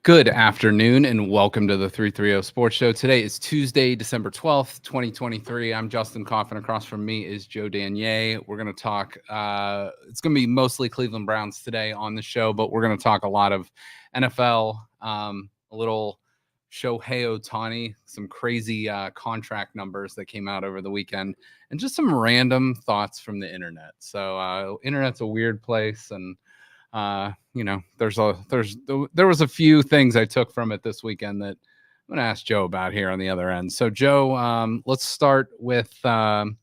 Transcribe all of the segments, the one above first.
Good afternoon and welcome to the 330 Sports Show. Today is Tuesday, December 12th, 2023. I'm Justin Coffin. Across from me is Joe Danier. We're going to talk, it's going to be mostly Cleveland Browns today on the show, but we're going to talk a lot of NFL, a little Shohei Ohtani, some crazy contract numbers that came out over the weekend, and just some random thoughts from the internet. So internet's a weird place, and there was a few things I took from it this weekend that I'm going to ask Joe about here on the other end. So Joe, let's start with the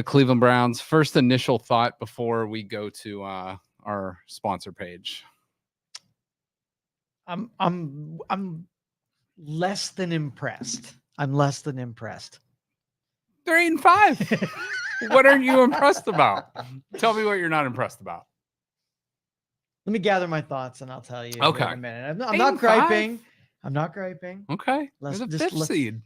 Cleveland Browns. First initial thought before we go to our sponsor page. I'm less than impressed. I'm less than impressed. 3-5. What are you impressed about? Tell me what you're not impressed about. Let me gather my thoughts and I'll tell you Okay. in a minute. I'm not griping. I'm not griping. Okay. The fifth seed.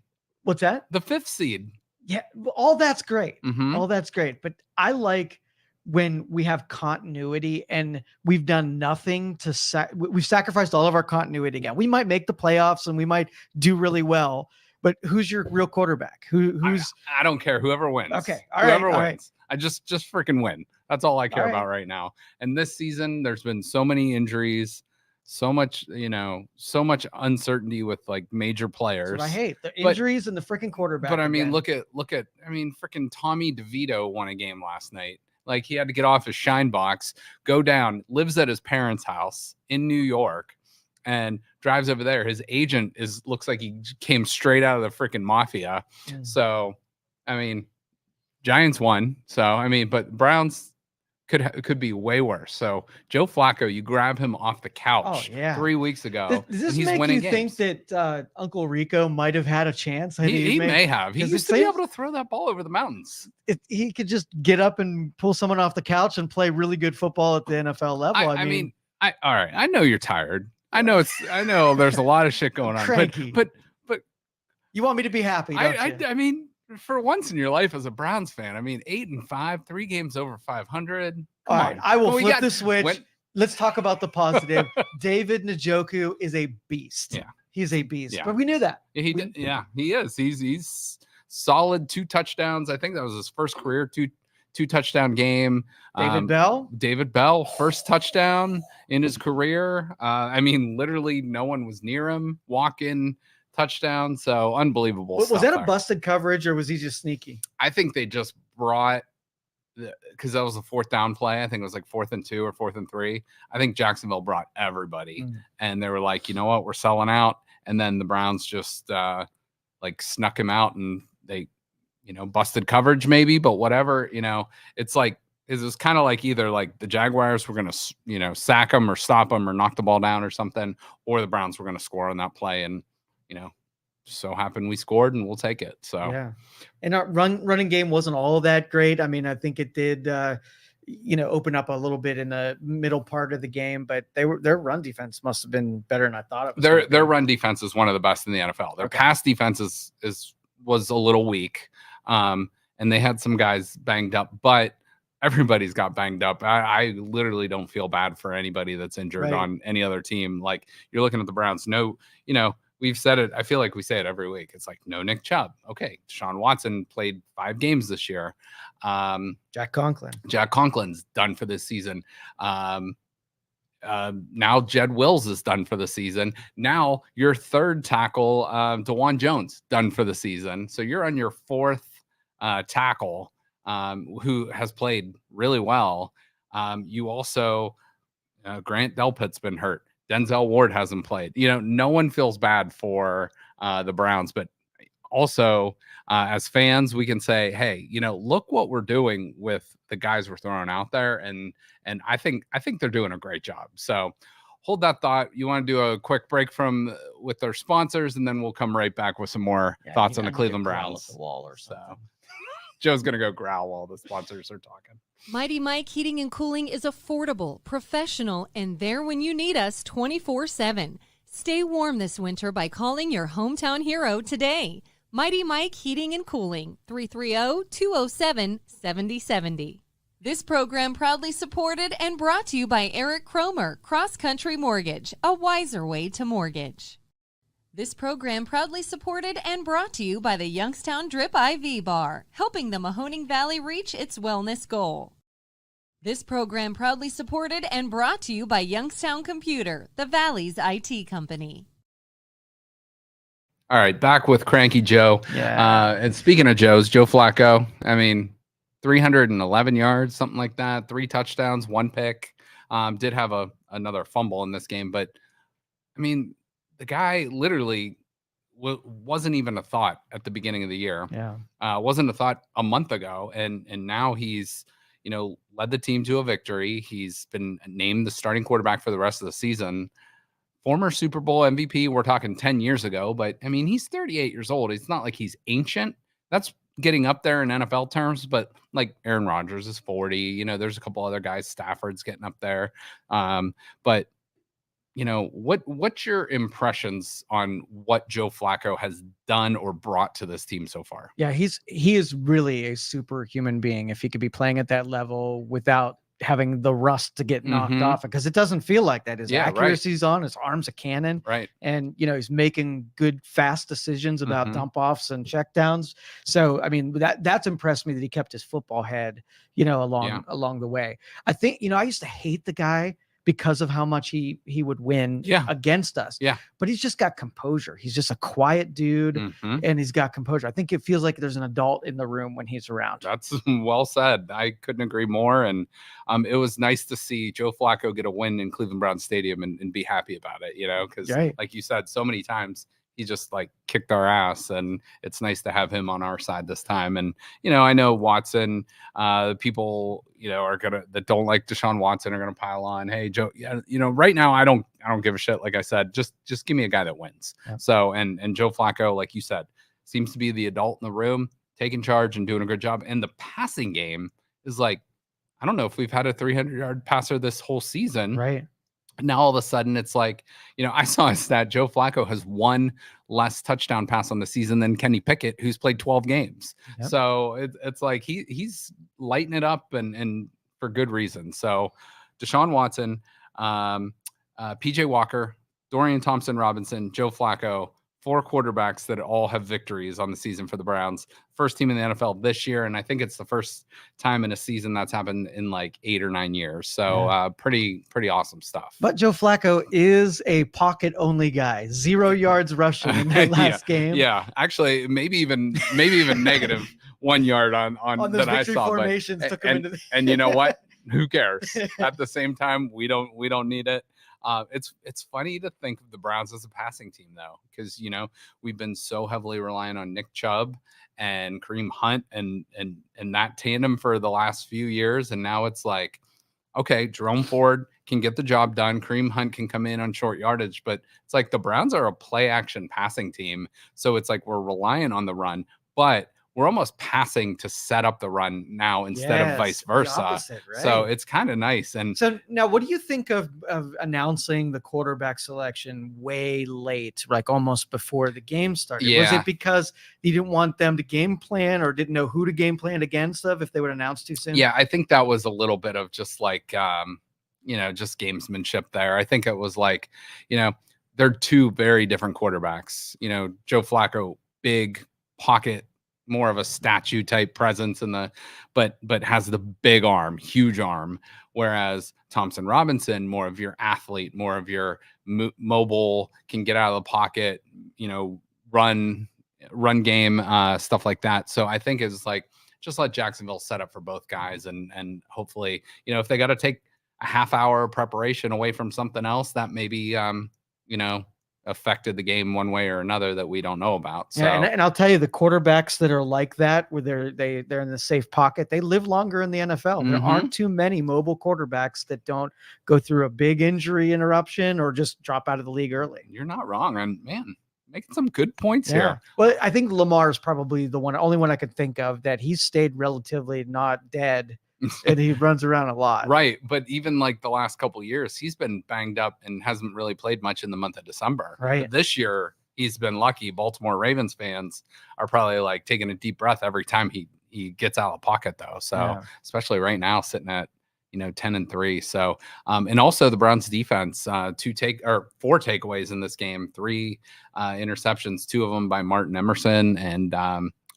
What's that? The fifth seed. Yeah, all that's great. Mm-hmm. All that's great. But I like when we have continuity and we've done nothing to we've sacrificed all of our continuity again. We might make the playoffs and we might do really well, but who's your real quarterback? Who's I don't care. Whoever wins. Okay. Whoever wins. Right. I just freaking win. That's all I care about right now. And this season, there's been so many injuries, so much uncertainty with like major players. That's what I hate the injuries and the freaking quarterback. But I mean, again. look at freaking Tommy DeVito won a game last night. Like he had to get off his shine box, go down, lives at his parents' house in New York, and drives over there. His agent looks like he came straight out of the freaking mafia. So, I mean, Giants won. So, I mean, but Browns could be way worse. So Joe Flacco, you grab him off the couch 3 weeks ago. Does this he's make winning you games. think that Uncle Rico might have had a chance? He may have. He used to be able to throw that ball over the mountains. He could just get up and pull someone off the couch and play really good football at the NFL level. I mean, all right. I know you're tired. I know there's a lot of shit going on. Cranky. But you want me to be happy, don't you? I mean, for once in your life as a Browns fan, I mean, 8-5, 3 games over 500. All right, I will flip the switch. Let's talk about the positive. David Njoku is a beast. Yeah, he's a beast. Yeah. But we knew that. He did. Yeah, he is. He's solid. 2 touchdowns. I think that was his first career two touchdown game. David Bell, first touchdown in his career. I mean, literally no one was near him. Walk-in touchdown. So unbelievable. Was that a busted coverage or was he just sneaky? I think they just brought, because that was a 4th down play. I think it was like 4th and 2 or 4th and 3. I think Jacksonville brought everybody and they were like, you know what, we're selling out. And then the Browns just like snuck him out and they, busted coverage maybe, but whatever, it's like, it was kind of like either like the Jaguars were going to, sack them or stop them or knock the ball down or something, or the Browns were going to score on that play. And, so happened we scored and we'll take it. So, yeah. And our running game wasn't all that great. I mean, I think it did, open up a little bit in the middle part of the game, but their run defense must have been better than I thought it was. Their run defense is one of the best in the NFL. Their pass defense was a little weak. And they had some guys banged up, but everybody's got banged up. I literally don't feel bad for anybody that's injured on any other team. Like you're looking at the Browns. No, we've said it. I feel like we say it every week. It's like no Nick Chubb. Okay. Deshaun Watson played 5 games this year. Jack Conklin's done for this season. Now Jed Wills is done for the season. Now your third tackle, DeJuan Jones, done for the season. So you're on your 4th tackle, who has played really well. You also, Grant Delpit's been hurt. Denzel Ward hasn't played. No one feels bad for the Browns, but also as fans, we can say, hey, look what we're doing with the guys we're throwing out there. And I think they're doing a great job. So hold that thought. You want to do a quick break with their sponsors, and then we'll come right back with some more thoughts on the Cleveland Browns. The wall or so. Joe's going to go growl while the sponsors are talking. Mighty Mike Heating and Cooling is affordable, professional, and there when you need us 24/7. Stay warm this winter by calling your hometown hero today. Mighty Mike Heating and Cooling, 330-207-7070. This program proudly supported and brought to you by Eric Cromer, Cross Country Mortgage, a wiser way to mortgage. This program proudly supported and brought to you by the Youngstown Drip IV Bar, helping the Mahoning Valley reach its wellness goal. This program proudly supported and brought to you by Youngstown Computer, the Valley's IT company. All right, back with Cranky Joe. Yeah. And speaking of Joe Flacco, I mean, 311 yards, something like that, 3 touchdowns, 1 pick. Did have another fumble in this game, but I mean, the guy literally wasn't even a thought at the beginning of the year. Yeah. Wasn't a thought a month ago, and now he's led the team to a victory. He's been named the starting quarterback for the rest of the season. Former Super Bowl MVP. We're talking 10 years ago, but I mean, he's 38 years old. It's not like he's ancient. That's getting up there in NFL terms, but like Aaron Rodgers is 40. There's a couple other guys. Stafford's getting up there. But what's your impressions on what Joe Flacco has done or brought to this team so far? Yeah, he is really a superhuman being if he could be playing at that level without having the rust to get knocked off, because it doesn't feel like that. His accuracy's on, his arm's a cannon, right? And he's making good, fast decisions about dump offs and checkdowns. So I mean, that's impressed me that he kept his football head, along the way. I think I used to hate the guy because of how much he would win against us. Yeah. But he's just got composure. He's just a quiet dude, and he's got composure. I think it feels like there's an adult in the room when he's around. That's well said. I couldn't agree more. And it was nice to see Joe Flacco get a win in Cleveland Browns Stadium and be happy about it, because like you said, so many times he just like kicked our ass, and it's nice to have him on our side this time. And, I know Watson, people, that don't like Deshaun Watson are going to pile on. Hey, Joe, right now, I don't give a shit. Like I said, just give me a guy that wins. Yeah. So, and Joe Flacco, like you said, seems to be the adult in the room, taking charge and doing a good job. And the passing game is like, I don't know if we've had a 300-yard passer this whole season. Right. Now all of a sudden it's like, I saw a stat. Joe Flacco has 1 less touchdown pass on the season than Kenny Pickett, who's played 12 games. Yep. So it's like he's lighting it up and for good reason. So Deshaun Watson, PJ Walker, Dorian Thompson-Robinson, Joe Flacco, 4 quarterbacks that all have victories on the season for the Browns. First team in the NFL this year, and I think it's the first time in a season that's happened in like 8 or 9 years. So pretty awesome stuff. But Joe Flacco is a pocket-only guy. 0 yards rushing in that last game. Yeah, actually, maybe even negative 1 yard on those that I saw. Formations took him into the... and you know what? Who cares? At the same time, we don't need it. It's funny to think of the Browns as a passing team, though, because we've been so heavily reliant on Nick Chubb and Kareem Hunt and that tandem for the last few years, and now it's like, okay, Jerome Ford can get the job done, Kareem Hunt can come in on short yardage, but it's like the Browns are a play action passing team, so it's like we're relying on the run, but we're almost passing to set up the run now instead of vice versa. Opposite, right? So it's kind of nice. And so now, what do you think of announcing the quarterback selection way late, like almost before the game started? Yeah. Was it because you didn't want them to game plan or didn't know who to game plan against if they would announce too soon? Yeah, I think that was a little bit of just like, just gamesmanship there. I think it was like, they're 2 very different quarterbacks. Joe Flacco, big pocket, more of a statue type presence but has the big arm, huge arm, whereas Thompson Robinson, more of your athlete, more of your mobile, can get out of the pocket, run game, stuff like that. So I think it's like, just let Jacksonville set up for both guys, and hopefully, if they got to take a half hour preparation away from something else, that maybe affected the game one way or another that we don't know about. So, and I'll tell you, the quarterbacks that are like that, where they're in the safe pocket, they live longer in the NFL. There aren't too many mobile quarterbacks that don't go through a big injury interruption or just drop out of the league early. You're not wrong, and man, making some good points here. Well, I think Lamar is probably the only one I could think of that he's stayed relatively not dead. And he runs around a lot. Right. But even like the last couple of years, he's been banged up and hasn't really played much in the month of December. Right. But this year, he's been lucky. Baltimore Ravens fans are probably like taking a deep breath every time he he gets out of the pocket though. So especially right now, sitting at 10-3. So and also the Browns defense, 4 takeaways in this game, 3 interceptions, 2 of them by Martin Emerson and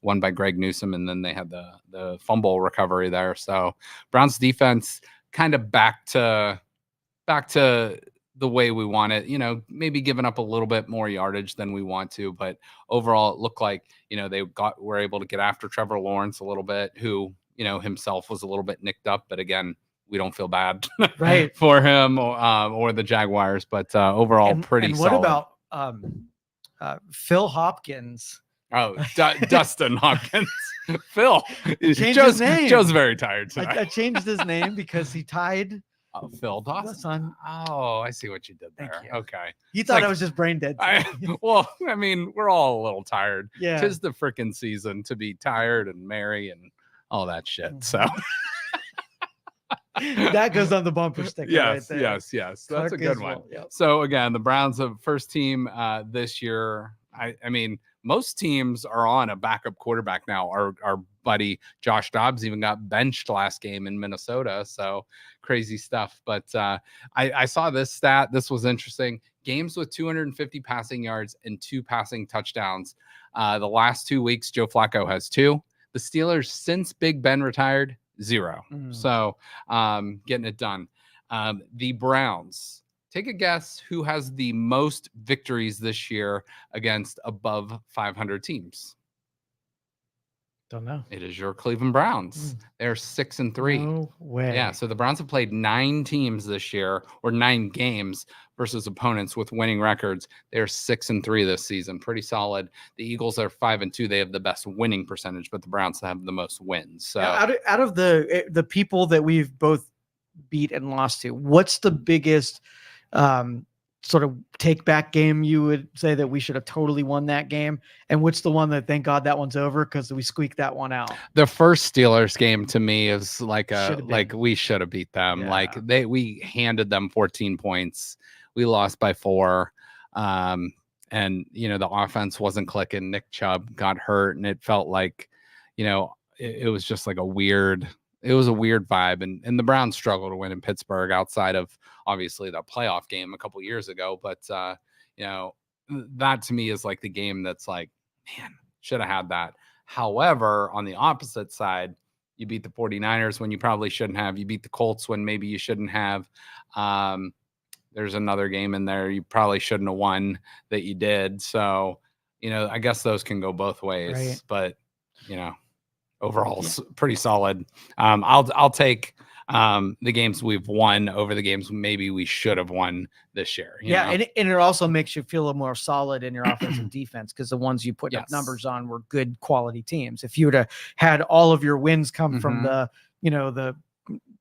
1 by Greg Newsome, and then they had the fumble recovery there. So Browns defense kind of back to the way we want it, maybe giving up a little bit more yardage than we want to, but overall it looked like, they were able to get after Trevor Lawrence a little bit, who, himself was a little bit nicked up, but again, we don't feel bad right for him or the Jaguars, but overall pretty and what solid. About Phil Hopkins? Oh, Dustin Hopkins. Phil. His name. Joe's very tired tonight. I changed his name because he tied Phil Dawson. Oh, I see what you did there. Okay. You thought I was just brain dead. We're all a little tired. Yeah. 'Tis the freaking season to be tired and merry and all that shit. So that goes on the bumper sticker. Yes, right there. yes. That's a good one. Yep. So again, the Browns have first team this year. I mean, most teams are on a backup quarterback now. Our buddy Josh Dobbs even got benched last game in Minnesota. So crazy stuff. But I saw this stat. This was interesting. Games with 250 passing yards and 2 passing touchdowns. The last 2 weeks, Joe Flacco has 2. The Steelers, since Big Ben retired, 0. So getting it done. The Browns. Take a guess who has the most victories this year against above 500 teams. Don't know. It is your Cleveland Browns. They're 6-3. No way. Yeah, so the Browns have played 9 teams this year, or 9 games versus opponents with winning records. They're 6-3 this season. Pretty solid. The Eagles are 5-2. They have the best winning percentage, but the Browns have the most wins. So out of the people that we've both beat and lost to, what's the biggest sort of take back game you would say that we should have totally won that game? And what's the one that thank God that one's over because we squeaked that one out? The first Steelers game to me is like we should have beat them. Yeah. Like we handed them 14 points. We lost by 4. And the offense wasn't clicking. Nick Chubb got hurt, and it felt like, it was just like a weird vibe, and the Browns struggled to win in Pittsburgh outside of obviously the playoff game a couple years ago. But that to me is like the game that's like, man, should have had that. However, on the opposite side, you beat the 49ers when you probably shouldn't have. You beat the Colts when maybe you shouldn't have. There's another game in there you probably shouldn't have won that you did. So, I guess those can go both ways, right. But, overall pretty solid. I'll take the games we've won over the games maybe we should have won this year. And it also makes you feel a little more solid in your offensive defense, because the ones you put up numbers on were good quality teams. If you would have had all of your wins come from the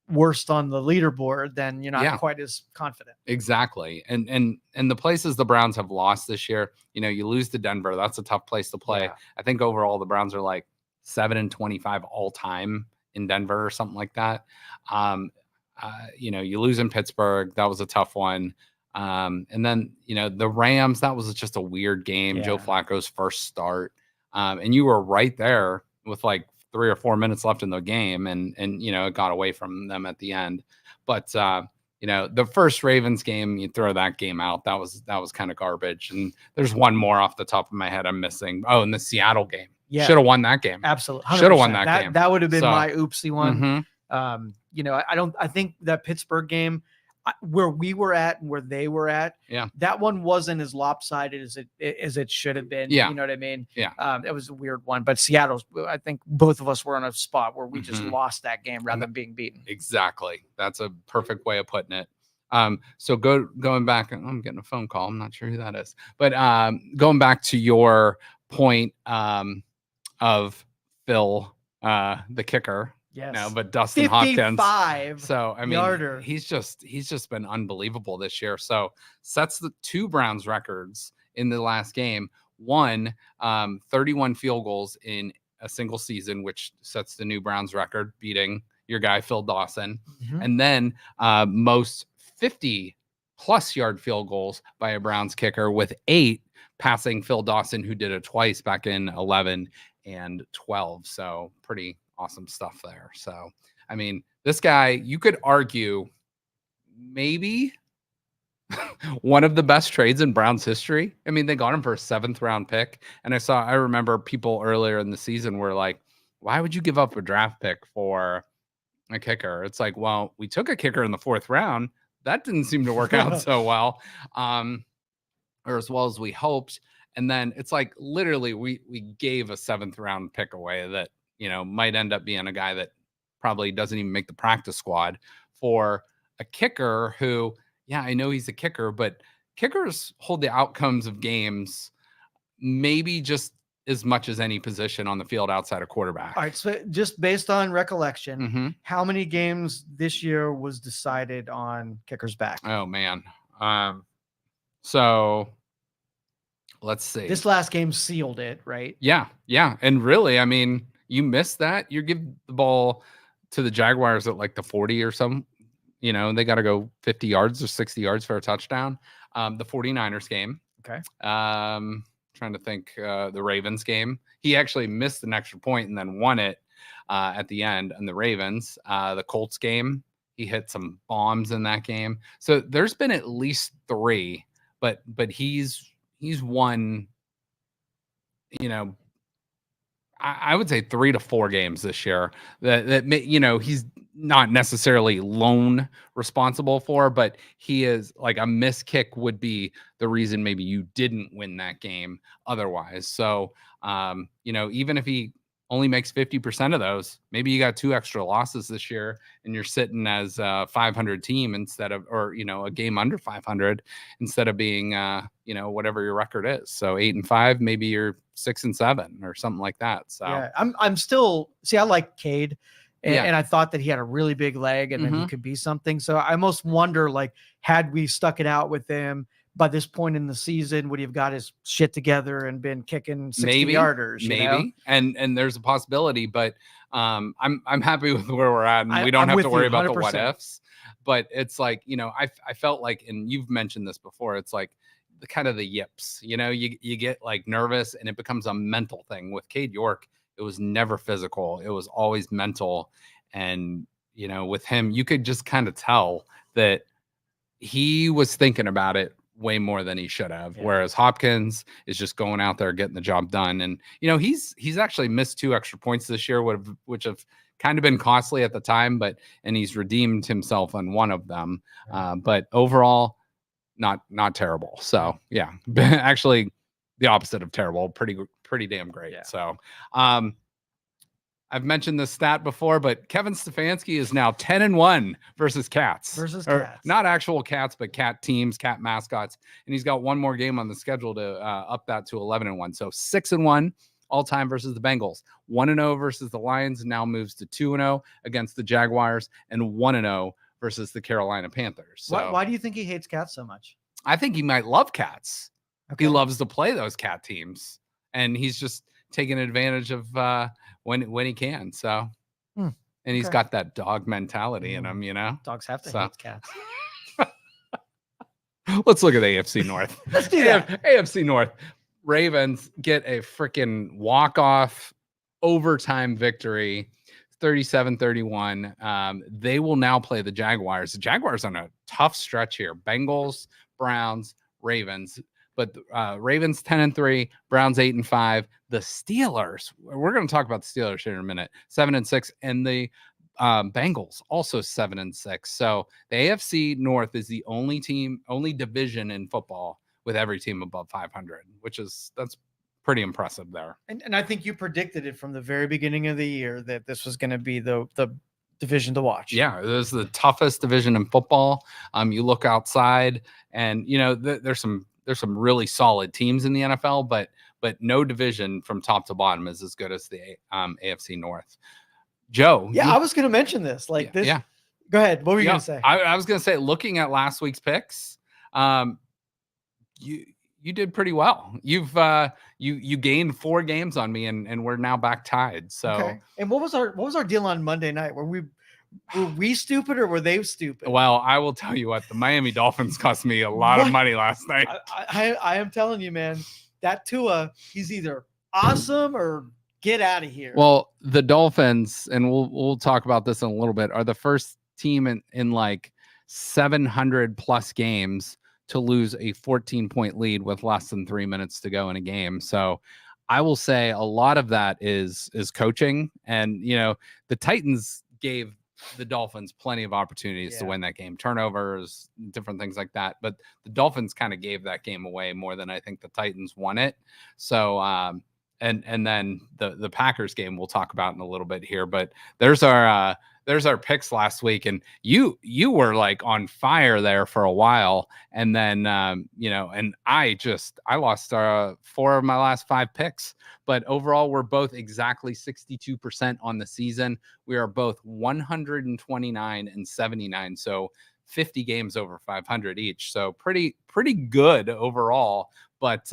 worst on the leaderboard, then you're not quite as confident. Exactly. And the places the Browns have lost this year, you lose to Denver. That's a tough place to play. I think overall the Browns are like 7-25 all time in Denver or something like that. You lose in Pittsburgh. That was a tough one. And then, the Rams, that was just a weird game. Joe Flacco's first start. And you were right there with like 3 or 4 minutes left in the game. And it got away from them at the end. But, the first Ravens game, you throw that game out. That was kind of garbage. And there's one more off the top of my head I'm missing. Oh, and the Seattle game. Yeah. Should have won that game. Absolutely. Should have won that game. That would have been my oopsie one. I think that Pittsburgh game, where we were at and where they were at, that one wasn't as lopsided as it should have been. Yeah. You know what I mean? Yeah. It was a weird one, but Seattle's, I think both of us were in a spot where we just lost that game rather than being beaten. Exactly. That's a perfect way of putting it. So going back, I'm getting a phone call. I'm not sure who that is, but going back to your point of Phil, the kicker. Yes. No, but Dustin Hopkins. So I mean, yarder. he's just been unbelievable this year. So sets the 2 Browns records in the last game. 31 field goals in a single season, which sets the new Browns record, beating your guy Phil Dawson. And then most 50+ yard field goals by a Browns kicker, with 8 passing Phil Dawson, who did it twice back in 11 and 12. So pretty awesome stuff there. So, I mean, this guy, you could argue maybe one of the best trades in Browns history. I mean, they got him for a 7th round pick. And I remember people earlier in the season were like, why would you give up a draft pick for a kicker? It's like, well, we took a kicker in the 4th round. That didn't seem to work out so well, or as well as we hoped. And then it's like literally we gave a 7th round pick away that, might end up being a guy that probably doesn't even make the practice squad for a kicker who, yeah, I know he's a kicker, but kickers hold the outcomes of games maybe just as much as any position on the field outside of quarterback. All right, so just based on recollection, how many games this year was decided on kicker's back? Oh man. So let's see. This last game sealed it, right? Yeah. And really, I mean, you missed that. You give the ball to the Jaguars at like the 40 or something. They got to go 50 yards or 60 yards for a touchdown. The 49ers game. Okay. Trying to think, the Ravens game. He actually missed an extra point and then won it at the end. And the Ravens, the Colts game, he hit some bombs in that game. So there's been at least 3, but he's won, I would say 3 to 4 games this year that he's not necessarily lone responsible for, but he is like a missed kick would be the reason maybe you didn't win that game otherwise. So, even if he only makes 50% of those, maybe you got 2 extra losses this year and you're sitting as a 500 team instead of, or, a game under 500 instead of being, whatever your record is. So 8-5, maybe you're 6-7 or something like that. So yeah, I'm still, I like Cade. And I thought that he had a really big leg and then he could be something. So I almost wonder, like, had we stuck it out with him by this point in the season, would he have got his shit together and been kicking 60-yarders? Maybe. And there's a possibility, but I'm happy with where we're at, and we don't have to worry about the what ifs. But it's like, I felt like, and you've mentioned this before, it's like the kind of the yips. You get like nervous and it becomes a mental thing. With Cade York, it was never physical. It was always mental. And, with him, you could just kind of tell that he was thinking about it way more than he should have. Yeah. Whereas Hopkins is just going out there, getting the job done. And, he's actually missed 2 extra points this year, which have kind of been costly at the time, and he's redeemed himself on one of them. Right. But overall, not terrible. So yeah, actually the opposite of terrible, pretty damn great. Yeah. So, I've mentioned this stat before, but Kevin Stefanski is now 10-1 versus cats. Not actual cats, but cat teams, cat mascots. And he's got one more game on the schedule to up that to 11-1. So 6-1 all time versus the Bengals. 1-0 versus the Lions, now moves to 2-0 against the Jaguars, and 1-0 versus the Carolina Panthers. So, why do you think he hates cats so much? I think he might love cats. Okay. He loves to play those cat teams, and he's just taking advantage of when he can. So, and he's got that dog mentality in him, Dogs have to hate cats. Let's look at AFC North. Let's do that. AFC North. Ravens get a freaking walk-off overtime victory, 37-31. They will now play the Jaguars. The Jaguars on a tough stretch here. Bengals, Browns, Ravens. But Ravens 10-3, Browns 8-5. The Steelers, we're going to talk about the Steelers here in a minute, 7-6, and the Bengals also 7-6. So the AFC North is the only division in football with every team above 500, that's pretty impressive there. And I think you predicted it from the very beginning of the year that this was going to be the division to watch. Yeah, it was the toughest division in football. You look outside, and there's some really solid teams in the NFL, but no division from top to bottom is as good as the AFC North. Joe. Yeah, I was going to mention this. This. Yeah. Go ahead. What were you going to say? I was going to say, looking at last week's picks, you did pretty well. You gained 4 games on me, and we're now back tied. So, okay. And what was our deal on Monday night? Were we stupid or were they stupid? Well, I will tell you what, the Miami Dolphins cost me a lot of money last night. I am telling you, man, that Tua, he's either awesome or Get out of here. Well, the Dolphins, and we'll talk about this in a little bit, are the first team in like 700 plus games to lose a 14-point lead with less than 3 minutes to go in a game. So I will say a lot of that is coaching. And, the Titans gave the Dolphins plenty of opportunities to win that game, turnovers, different things like that. But the Dolphins kind of gave that game away more than I think the Titans won it. So, and then the Packers game we'll talk about in a little bit here. But there's our picks last week, and you were like on fire there for a while, and then and I lost 4 of my last 5 picks. But overall, we're both exactly 62% on the season. We are both 129 and 79, so 50 games over 500 each. So pretty good overall. But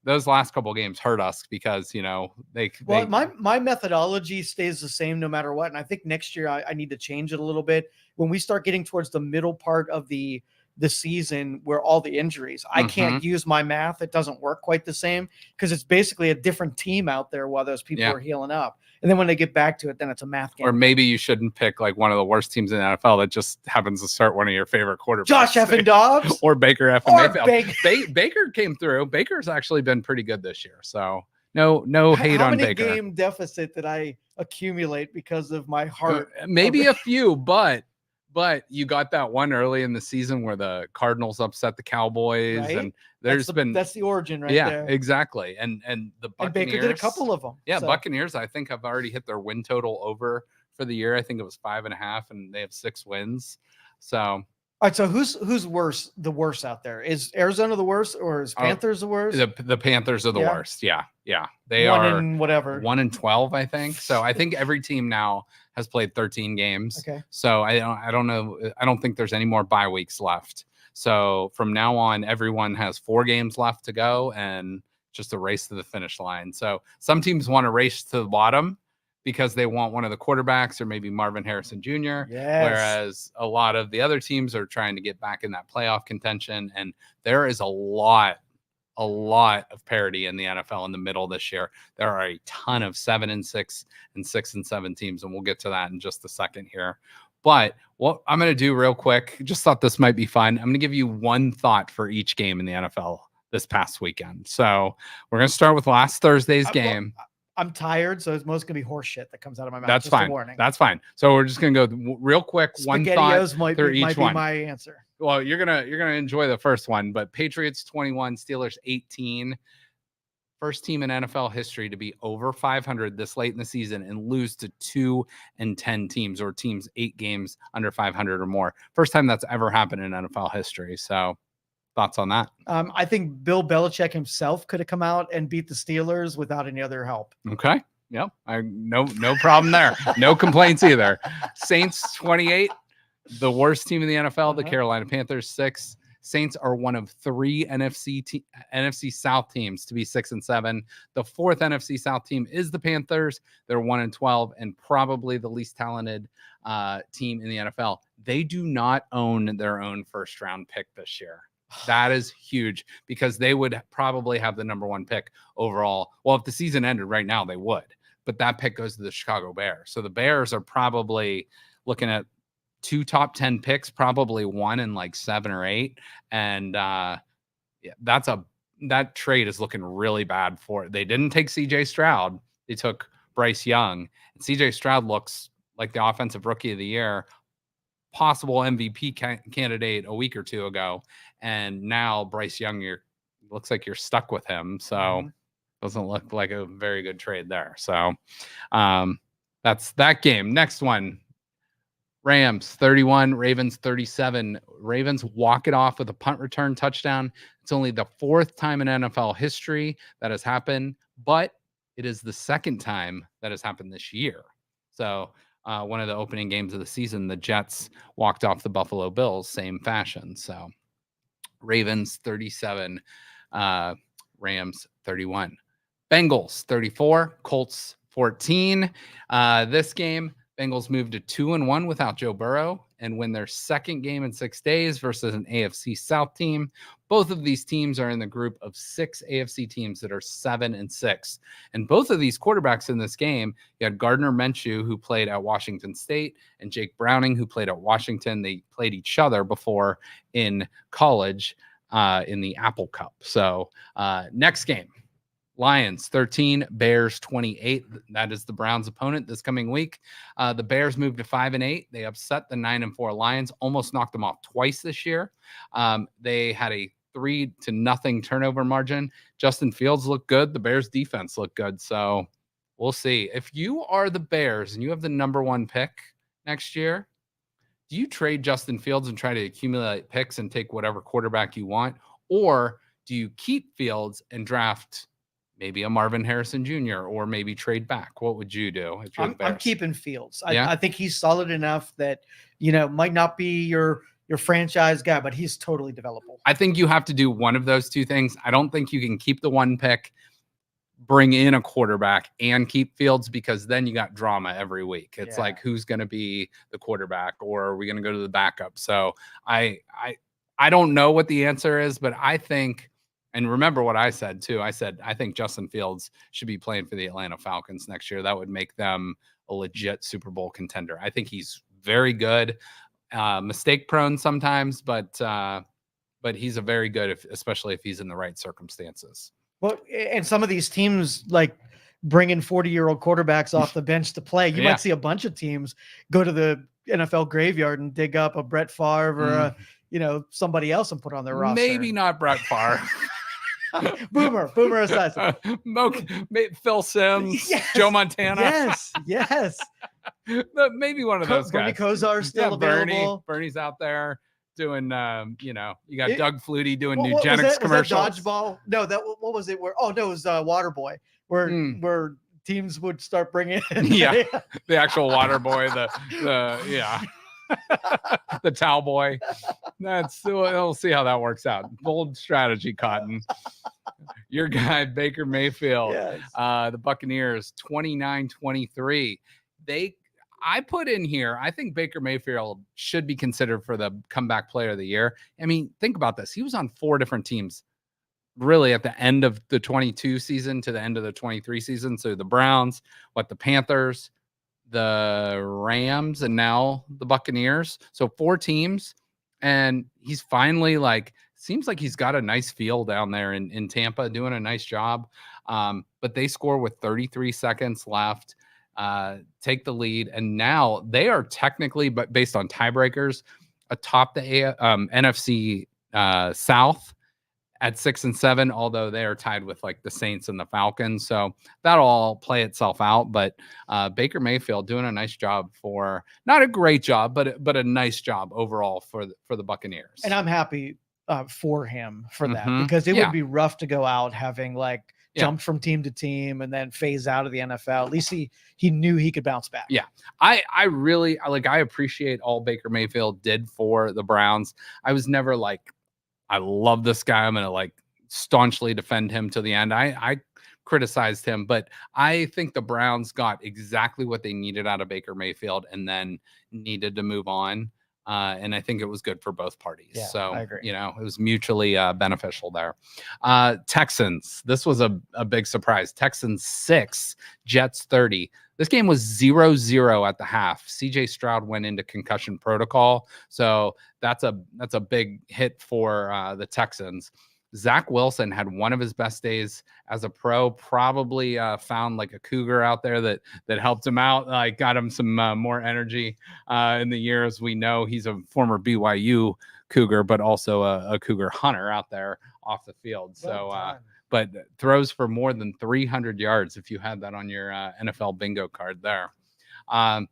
those last couple of games hurt us because my methodology stays the same no matter what, and I think next year I need to change it a little bit. When we start getting towards the middle part of the season where all the injuries, I can't use my math. It doesn't work quite the same because it's basically a different team out there while those people are healing up. And then when they get back to it, then it's a math game. Or maybe you shouldn't pick like one of the worst teams in the NFL that just happens to start one of your favorite quarterbacks. Josh Effin Dobbs. Or Baker F. Mayfield. Baker came through. Baker's actually been pretty good this year. So no hate on Baker. How many game deficit did I accumulate because of my heart? Maybe a few, but you got that one early in the season where the Cardinals upset the Cowboys, right? And that's the origin right there. Yeah, exactly. And the Buccaneers, and Baker did a couple of them. Yeah, so. Buccaneers, I think, have already hit their win total over for the year. I think it was 5.5, and they have 6 wins. So all right, so who's worse? The worst out there is Arizona the worst, or is Panthers the worst? The Panthers are the worst. Yeah. They 1 in 12, I think. So I think every team now has played 13 games. Okay. So I don't know. I don't think there's any more bye weeks left. So from now on, everyone has 4 games left to go, and just a race to the finish line. So some teams want to race to the bottom because they want one of the quarterbacks or maybe Marvin Harrison Jr. Yes. Whereas a lot of the other teams are trying to get back in that playoff contention. And there is a lot of parity in the NFL in the middle this year. There are a ton of 7-6 and 6-7 teams, and we'll get to that in just a second here. But what I'm going to do real quick, just thought this might be fun. I'm going to give you one thought for each game in the NFL this past weekend. So we're going to start with last Thursday's game. I'm tired, so it's most going to be horse shit that comes out of my mouth. That's fine. That's fine. So we're just going to go real quick. One thought for each one. Be my answer. Well, you're gonna enjoy the first one, but Patriots 21, Steelers 18. First team in NFL history to be over 500 this late in the season and lose to 2 and 10 teams, or teams 8 games under 500 or more. First time that's ever happened in NFL history. So thoughts on that? I think Bill Belichick himself could have come out and beat the Steelers without any other help. Okay. Yep. No problem there. No complaints either. Saints 28, the worst team in the NFL, the Carolina Panthers 6. Saints are one of 3 NFC South teams to be 6-7. The 4th NFC South team is the Panthers. They're 1-12 and probably the least talented team in the NFL. They do not own their own first round pick this year. That is huge because they would probably have the number 1 pick overall. Well, if the season ended right now, they would, but that pick goes to the Chicago Bears. So the Bears are probably looking at 2 top 10 picks, probably 1 in like 7 or 8. And that trade is looking really bad for it. They didn't take CJ Stroud. They took Bryce Young. And CJ Stroud looks like the offensive rookie of the year, possible MVP candidate a week or 2 ago. And now Bryce Young, looks like you're stuck with him. So doesn't look like a very good trade there. So that's that game. Next one. Rams 31, Ravens 37. Ravens walk it off with a punt return touchdown. It's only the 4th time in NFL history that has happened, but it is the 2nd time that has happened this year. So one of the opening games of the season, the Jets walked off the Buffalo Bills, same fashion. So Ravens 37, Rams 31. Bengals 34, Colts 14. This game, Bengals moved to 2-1 without Joe Burrow and win their second game in 6 days versus an AFC South team. Both of these teams are in the group of 6 AFC teams that are 7-6. And both of these quarterbacks in this game, you had Gardner Minshew, who played at Washington State, and Jake Browning, who played at Washington. They played each other before in college in the Apple Cup. So next game. Lions 13, Bears 28. That is the Browns' opponent this coming week. The Bears moved to 5-8. They upset the 9-4 Lions, almost knocked them off twice this year. They had a 3-0 turnover margin. Justin Fields looked good. The Bears' defense looked good. So we'll see. If you are the Bears and you have the number 1 pick next year, do you trade Justin Fields and try to accumulate picks and take whatever quarterback you want? Or do you keep Fields and draft maybe a Marvin Harrison Jr. or maybe trade back? What would you do? If you're I'm keeping Fields. Yeah? I think he's solid enough that, might not be your franchise guy, but he's totally developable. I think you have to do one of those two things. I don't think you can keep the 1 pick, bring in a quarterback, and keep Fields, because then you got drama every week. It's like, who's going to be the quarterback, or are we going to go to the backup? So I don't know what the answer is, but I think, and remember what I said too. I said, I think Justin Fields should be playing for the Atlanta Falcons next year. That would make them a legit Super Bowl contender. I think he's very good, mistake prone sometimes, but he's a very good, especially if he's in the right circumstances. Well, and some of these teams like bringing 40-year-old quarterbacks off the bench to play. You might see a bunch of teams go to the NFL graveyard and dig up a Brett Favre or somebody else and put on their roster. Maybe not Brett Favre. Boomer aside. Phil Simms, Yes, Joe Montana. Yes. Maybe one of those Bernie guys. Kosar's still available. Bernie's out there doing, you got Doug Flutie doing What Nugenics was commercials. that dodgeball? No, what was it? It was Waterboy, where teams would start bringing in. Yeah, the actual water boy, the the towel boy. We'll see how that works out. Bold strategy, Cotton. Your guy, Baker Mayfield. Yes. The Buccaneers, 29-23. I put in here, I think Baker Mayfield should be considered for the comeback player of the year. I mean, think about this. He was on 4 different teams, really, at the end of the 22 season to the end of the 23 season. So the Browns, the Panthers, the Rams, and now the Buccaneers. So 4 teams. And he's finally seems like he's got a nice feel down there in Tampa, doing a nice job. But they score with 33 seconds left, take the lead. And now they are technically, but based on tiebreakers, atop the NFC South at 6-7, although they are tied with the Saints and the Falcons. So that'll all play itself out. But Baker Mayfield doing a nice job not a great job, but a nice job overall for the Buccaneers. And I'm happy for him for that, because it would be rough to go out having jumped from team to team and then phase out of the NFL. At least he knew he could bounce back. Yeah. I really I appreciate all Baker Mayfield did for the Browns. I was never I love this guy, I'm going to staunchly defend him to the end. I criticized him, but I think the Browns got exactly what they needed out of Baker Mayfield and then needed to move on. And I think it was good for both parties. Yeah, so, I agree. it was mutually beneficial there. Texans, this was a big surprise. Texans 6, Jets 30. This game was 0-0 at the half. CJ Stroud went into concussion protocol. So that's a big hit for the Texans. Zach Wilson had one of his best days as a pro, probably found a cougar out there that helped him out, got him some more energy in the years. We know he's a former BYU cougar, but also a cougar hunter out there off the field. But throws for more than 300 yards if you had that on your NFL bingo card there. The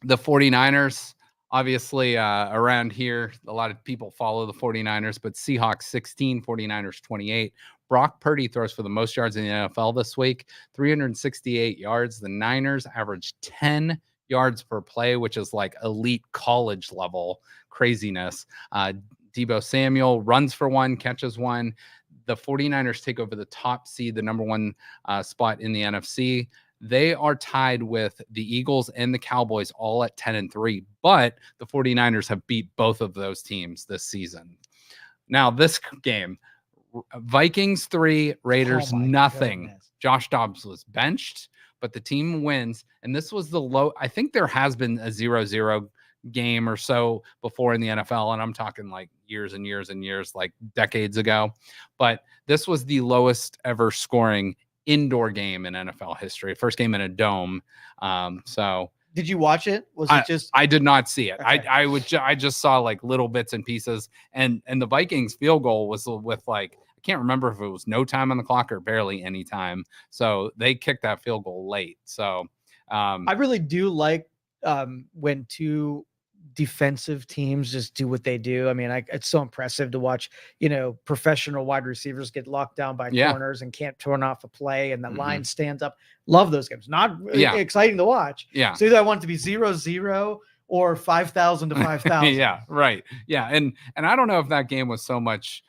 49ers, obviously, around here, a lot of people follow the 49ers, but Seahawks 16, 49ers 28. Brock Purdy throws for the most yards in the NFL this week, 368 yards. The Niners averaged 10 yards per play, which is elite college level craziness. Deebo Samuel runs for 1, catches 1. The 49ers take over the top seed, the number 1 spot in the NFC. They are tied with the Eagles and the Cowboys all at 10-3, but the 49ers have beat both of those teams this season. Now, this game, Vikings 3, Raiders nothing. Goodness. Josh Dobbs was benched, but the team wins. And this was the low. I think there has been a 0-0 game or so before in the NFL. And I'm talking like years and years and years, like decades ago. But this was the lowest ever scoring indoor game in NFL history. First game in a dome. So did you watch it? Was it just? I did not see it. Okay. I just saw like little bits and pieces. And the Vikings field goal was with like, I can't remember if it was no time on the clock or barely any time. So they kicked that field goal late. So I really do like when two defensive teams just do what they do. I mean, it's so impressive to watch, professional wide receivers get locked down by corners and can't turn off a play, and the line stands up. Love those games. Not exciting to watch. Yeah. So either I want it to be 0-0 or 5,000 to 5,000. Yeah, right. Yeah. And I don't know if that game was so much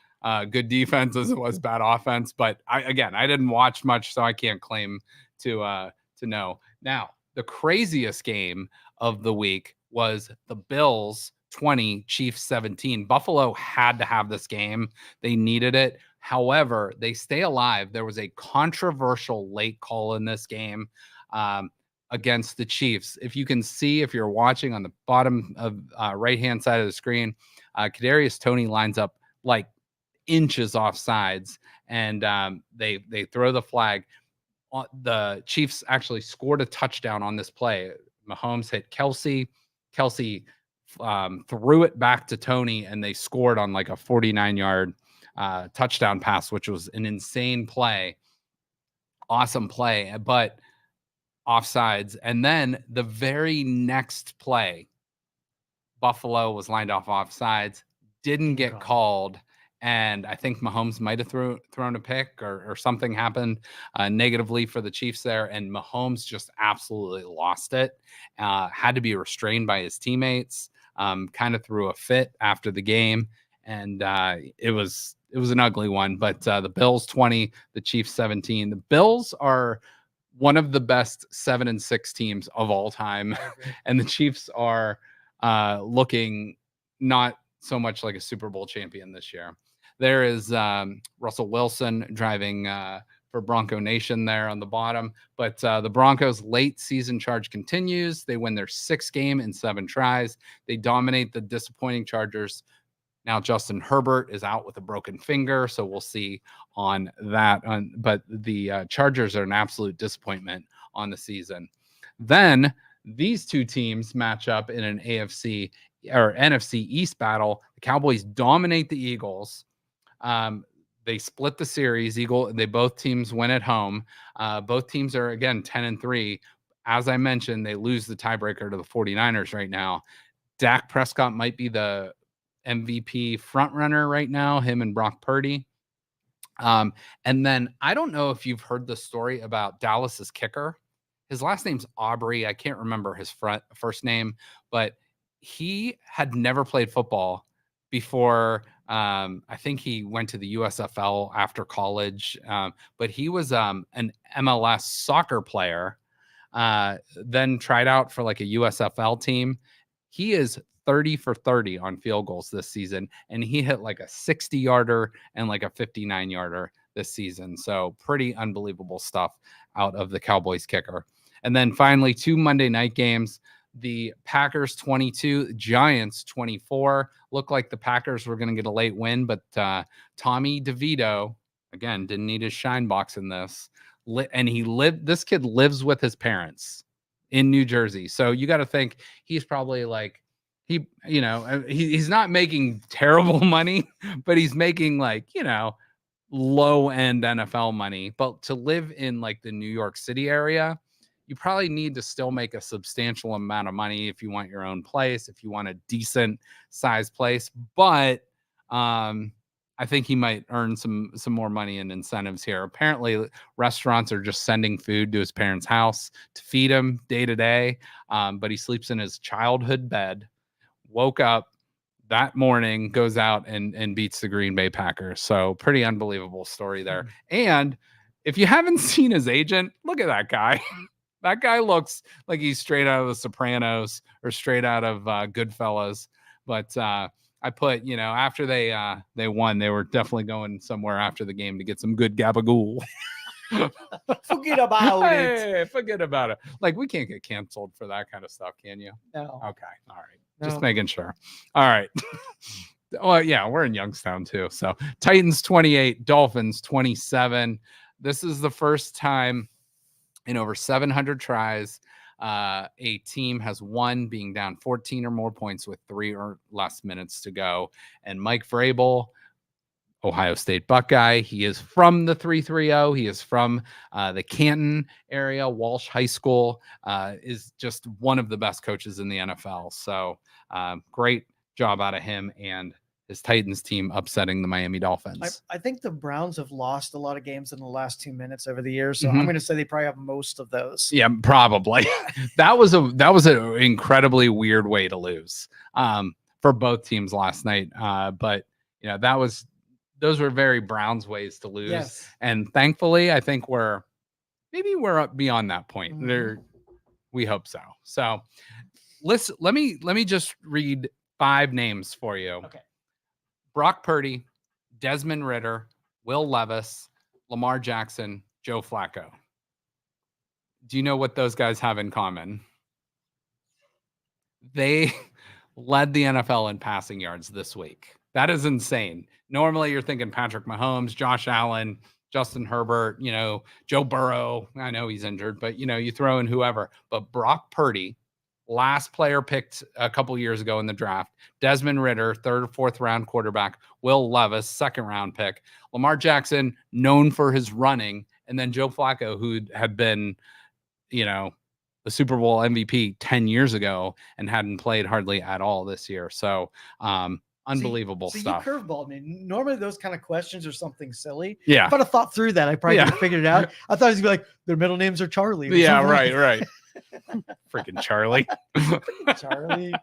good defense as it was bad offense, but I didn't watch much, so I can't claim to know. Now, the craziest game of the week was the Bills 20, Chiefs 17. Buffalo had to have this game. They needed it. However, they stay alive. There was a controversial late call in this game against the Chiefs. If you can see, if you're watching on the bottom of right-hand side of the screen, Kadarius Toney lines up like inches off sides, and they throw the flag. The Chiefs actually scored a touchdown on this play. Mahomes hit Kelsey. Kelsey threw it back to Toney, and they scored on like a 49-yard touchdown pass, which was an insane play. Awesome play, but offsides. And then the very next play, Buffalo was lined off offsides, didn't get called. And I think Mahomes might have thrown a pick or something happened negatively for the Chiefs there. And Mahomes just absolutely lost it. Had to be restrained by his teammates. Kind of threw a fit after the game. And it was an ugly one. But the Bills 20, the Chiefs 17. The Bills are one of the best 7-6 teams of all time. And the Chiefs are looking not so much like a Super Bowl champion this year. There is Russell Wilson driving for Bronco Nation there on the bottom. But the Broncos' late season charge continues. They win their 6th game in 7 tries. They dominate the disappointing Chargers. Now Justin Herbert is out with a broken finger, so we'll see on that. But the Chargers are an absolute disappointment on the season. Then these two teams match up in an AFC or NFC East battle. The Cowboys dominate the Eagles. They split the series. They both teams win at home. Both teams are again 10-3. As I mentioned, they lose the tiebreaker to the 49ers right now. Dak Prescott might be the MVP frontrunner right now, him and Brock Purdy. And then I don't know if you've heard the story about Dallas's kicker. His last name's Aubrey. I can't remember his first name, but he had never played football before. I think he went to the USFL after college, but he was an MLS soccer player, then tried out for like a USFL team. He is 30 for 30 on field goals this season, and he hit like a 60-yarder and like a 59-yarder this season. So pretty unbelievable stuff out of the Cowboys kicker. And then finally, 2 Monday night games. The Packers 22, Giants 24. Looked like the Packers were going to get a late win, but Tommy DeVito, again, didn't need his shine box in this. And this kid lives with his parents in New Jersey. So you got to think he's probably like, he's not making terrible money, but he's making like, low end NFL money. But to live in like the New York City area, you probably need to still make a substantial amount of money if you want your own place, if you want a decent sized place. But I think he might earn some more money in incentives here. Apparently, restaurants are just sending food to his parents' house to feed him day to day. But he sleeps in his childhood bed, woke up that morning, goes out and beats the Green Bay Packers. So pretty unbelievable story there. And if you haven't seen his agent, look at that guy. That guy looks like he's straight out of The Sopranos or straight out of Goodfellas. But I put, after they won, they were definitely going somewhere after the game to get some good gabagool. Forget about it. Forget about it. Like, we can't get canceled for that kind of stuff, can you? No. Okay. All right. No. Just making sure. All right. Well, yeah, we're in Youngstown too. So Titans 28, Dolphins 27. This is the first time in over 700 tries a team has won, being down 14 or more points with 3 or less minutes to go. And Mike Vrabel, Ohio State Buckeye, he is from the 330. He is from the Canton area. Walsh High School is just one of the best coaches in the NFL. So great job out of him and his Titans team upsetting the Miami Dolphins. I think the Browns have lost a lot of games in the last 2 minutes over the years, so I'm going to say they probably have most of those. Yeah, probably. that was an incredibly weird way to lose for both teams last night. But those were very Browns ways to lose. Yes. And thankfully, I think we're up beyond that point. Mm-hmm. We hope so. So let me just read 5 names for you. Okay. Brock Purdy, Desmond Ridder, Will Levis, Lamar Jackson, Joe Flacco. Do you know what those guys have in common? They led the NFL in passing yards this week. That is insane. Normally you're thinking Patrick Mahomes, Josh Allen, Justin Herbert, Joe Burrow. I know he's injured, but you throw in whoever. But Brock Purdy, last player picked a couple years ago in the draft. Desmond Ridder, 3rd or 4th round quarterback. Will Levis, 2nd round pick. Lamar Jackson, known for his running. And then Joe Flacco, who had been, the Super Bowl MVP 10 years ago and hadn't played hardly at all this year. So unbelievable stuff. You curveballed me. Normally those kind of questions are something silly. Yeah. If I'd have thought through that, I probably could have figured it out. I thought it was going to be like, their middle names are Charlie. Yeah, right. Freaking Charlie. Charlie.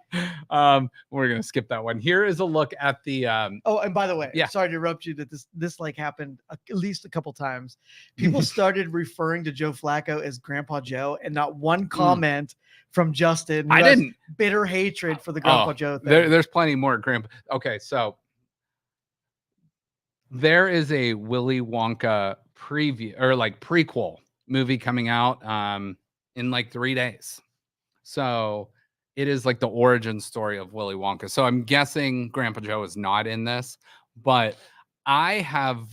We're gonna skip that one. Here is a look at the oh, and by the way, sorry to interrupt you, that this like happened at least a couple times. People started referring to Joe Flacco as Grandpa Joe, and not one comment from Justin. I didn't. Bitter hatred for the Grandpa Joe thing. There's plenty more Grandpa. Okay, so there is a Willy Wonka preview or like prequel movie coming out in like 3 days. So it is like the origin story of Willy Wonka. So I'm guessing Grandpa Joe is not in this, but I have,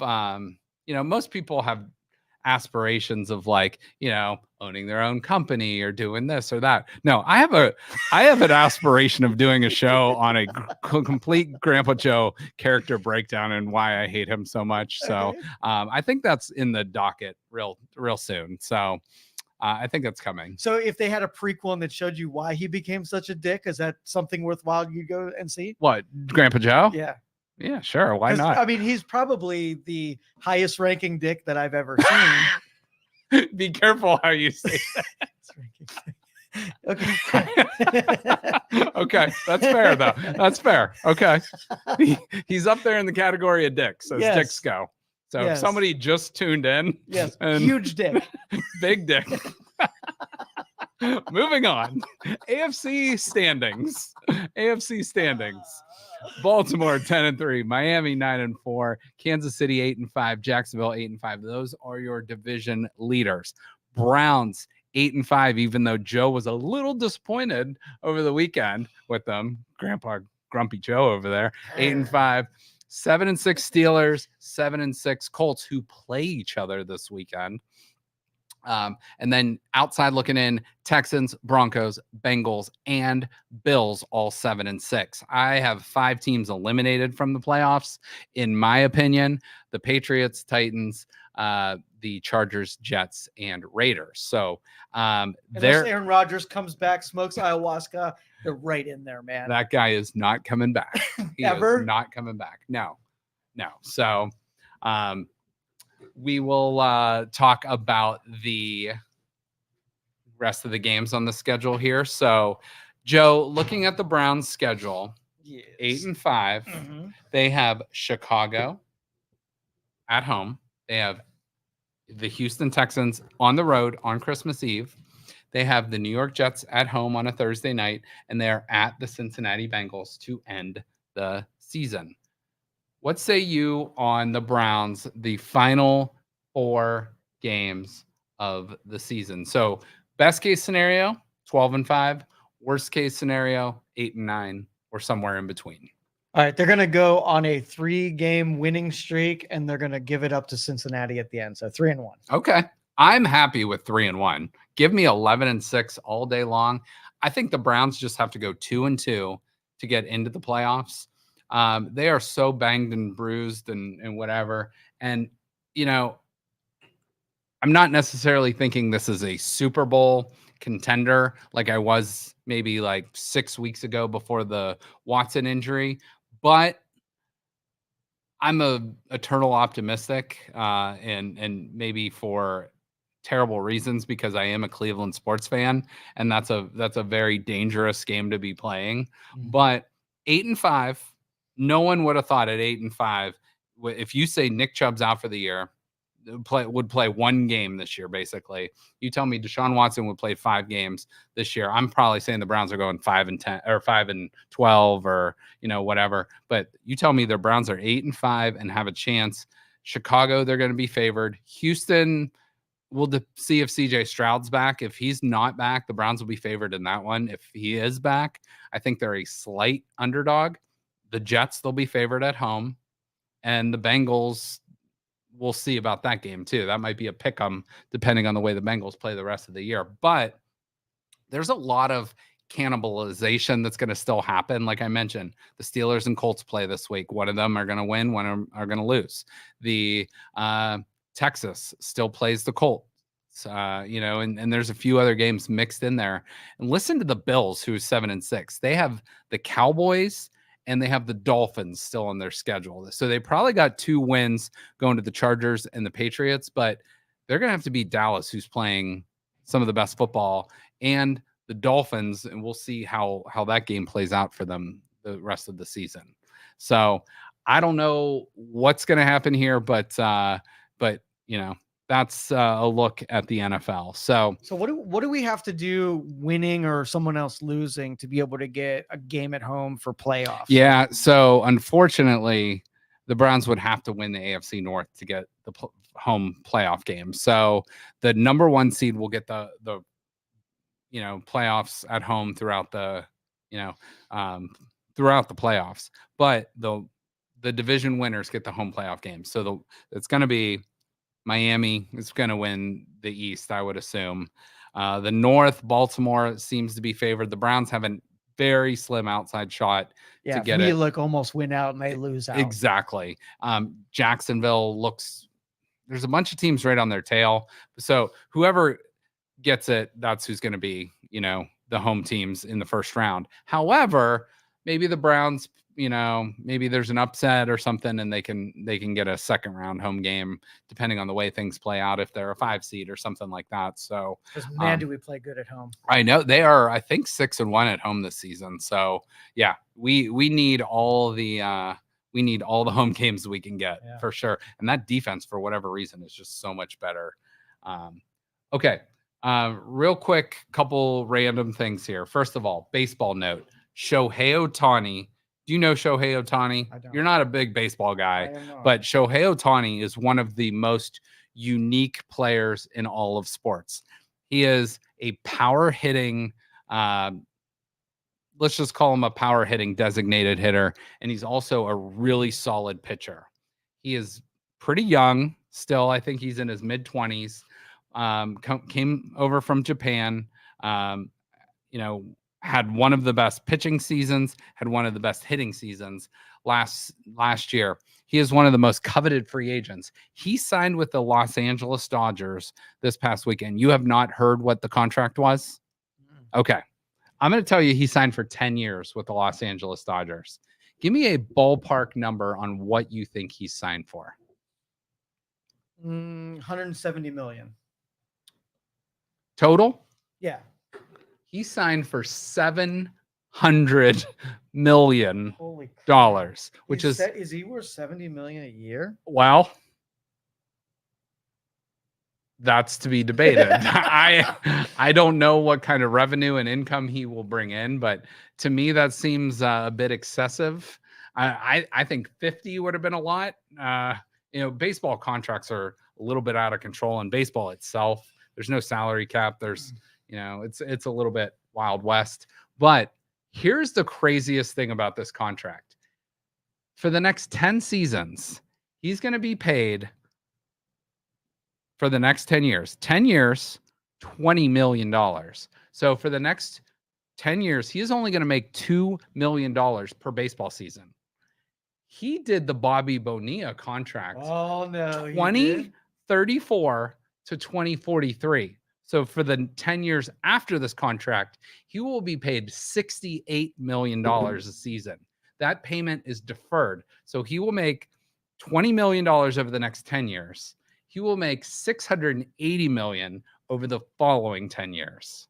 most people have aspirations of like, owning their own company or doing this or that. No, I have an aspiration of doing a show on a complete Grandpa Joe character breakdown and why I hate him so much. So I think that's in the docket real soon. So I think that's coming. So if they had a prequel that showed you why he became such a dick, is that something worthwhile you go and see? What, Grandpa Joe? Yeah. Yeah, sure. Why not? I mean, he's probably the highest ranking dick that I've ever seen. Be careful how you say that. Okay. Okay. That's fair, though. That's fair. Okay. He's up there in the category of dicks, as dicks go. So if somebody just tuned in. Yes. Huge dick. Big dick. Moving on. AFC standings. Baltimore 10-3, Miami 9-4, Kansas City 8-5, Jacksonville 8-5. Those are your division leaders. Browns 8-5, even though Joe was a little disappointed over the weekend with them. Grandpa Grumpy Joe over there. 8-5. 7-6 Steelers, 7-6 Colts, who play each other this weekend. And then outside looking in, Texans, Broncos, Bengals, and Bills, all 7-6. I have 5 teams eliminated from the playoffs, in my opinion. The Patriots, Titans, the Chargers, Jets, and Raiders. So unless Aaron Rodgers comes back, smokes ayahuasca, they're right in there, man. That guy is not coming back. He Ever? is not coming back. No. So we will talk about the rest of the games on the schedule here. So, Joe, looking at the Browns' schedule, 8-5, Mm-hmm. They have Chicago at home. They have the Houston Texans on the road on Christmas Eve. They have the New York Jets at home on a Thursday night, and they're at the Cincinnati Bengals to end the season. What say you on the Browns, the final 4 games of the season? So best case scenario, 12-5. Worst case scenario, 8-9, or somewhere in between. All right, they're going to go on a 3-game winning streak, and they're going to give it up to Cincinnati at the end. So 3-1. Okay. I'm happy with 3-1. Give me 11-6 all day long. I think the Browns just have to go 2-2 to get into the playoffs. They are so banged and bruised and whatever. And, you know, I'm not necessarily thinking this is a Super Bowl contender like I was maybe like 6 weeks ago before the Watson injury, but I'm a eternal optimistic, and maybe for terrible reasons because I am a Cleveland sports fan, and that's a very dangerous game to be playing. But 8-5, no one would have thought at 8-5, if you say Nick Chubb's out for the year, would play 1 game this year, basically. You tell me Deshaun Watson would play 5 games this year, I'm probably saying the Browns are going 5-10 or 5-12 or, you know, whatever. But you tell me the Browns are 8-5 and have a chance. Chicago, they're going to be favored. Houston, we'll see if CJ Stroud's back. If he's not back, the Browns will be favored in that one. If he is back, I think they're a slight underdog. The Jets, they'll be favored at home. And the Bengals, we'll see about that game too. That might be a pick 'em depending on the way the Bengals play the rest of the year. But there's a lot of cannibalization that's going to still happen. Like I mentioned, the Steelers and Colts play this week. One of them are going to win, one of them are going to lose. The Texas still plays the Colts. You know, and there's a few other games mixed in there. And listen to the Bills, who's 7-6. They have the Cowboys and they have the Dolphins still on their schedule. So they probably got 2 wins going to the Chargers and the Patriots, but they're going to have to beat Dallas, who's playing some of the best football, and the Dolphins, and we'll see how that game plays out for them the rest of the season. So I don't know what's going to happen here, but you know, that's a look at the NFL. So what do we have to do, winning or someone else losing, to be able to get a game at home for playoffs? Yeah. So unfortunately, the Browns would have to win the AFC North to get the home playoff game. So the number 1 seed will get the you know, playoffs at home throughout the, you know, throughout the playoffs. But the division winners get the home playoff game. So it's going to be Miami is going to win the East, I would assume. The North, Baltimore seems to be favored. The Browns have a very slim outside shot to get it. Look almost win out and they lose out. Exactly. Jacksonville looks, there's a bunch of teams right on their tail. So whoever gets it, that's who's going to be, you know, the home teams in the first round. However, maybe the Browns, you know, maybe there's an upset or something and they can get a second round home game depending on the way things play out if they're a 5 seed or something like that. So man, do we play good at home. I know they are, I think 6-1 at home this season. So yeah, we need all the home games we can get for sure. And that defense, for whatever reason, is just so much better. Okay. Real quick, couple random things here. First of all, baseball note, Shohei Ohtani. Do you know Shohei Ohtani? I don't. You're not a big baseball guy, but Shohei Ohtani is one of the most unique players in all of sports. He is a power hitting, let's just call him a power hitting designated hitter. And he's also a really solid pitcher. He is pretty young still. I think he's in his mid-20s. Came over from Japan, you know, had one of the best pitching seasons, had one of the best hitting seasons last year. He is one of the most coveted free agents. He signed with the Los Angeles Dodgers this past weekend. You have not heard what the contract was? Okay. I'm going to tell you he signed for 10 years with the Los Angeles Dodgers. Give me a ballpark number on what you think he's signed for. 170 million. Total? Yeah. He signed for $700 million. Holy dollars, which is... Is he worth 70 million a year? Well, That's to be debated. I don't know what kind of revenue and income he will bring in, but to me that seems a bit excessive. I think 50 would have been a lot. Baseball contracts are a little bit out of control in baseball itself. There's no salary cap. It's a little bit Wild West. But here's the craziest thing about this contract. For the next 10 seasons, he's going to be paid for the next 10 years. 10 years, $20 million. So for the next 10 years, he is only going to make $2 million per baseball season. He did the Bobby Bonilla contract. Oh, no. 2034 to 2043. So for the 10 years after this contract, he will be paid $68 million a season. That payment is deferred. So he will make $20 million over the next 10 years. He will make $680 million over the following 10 years.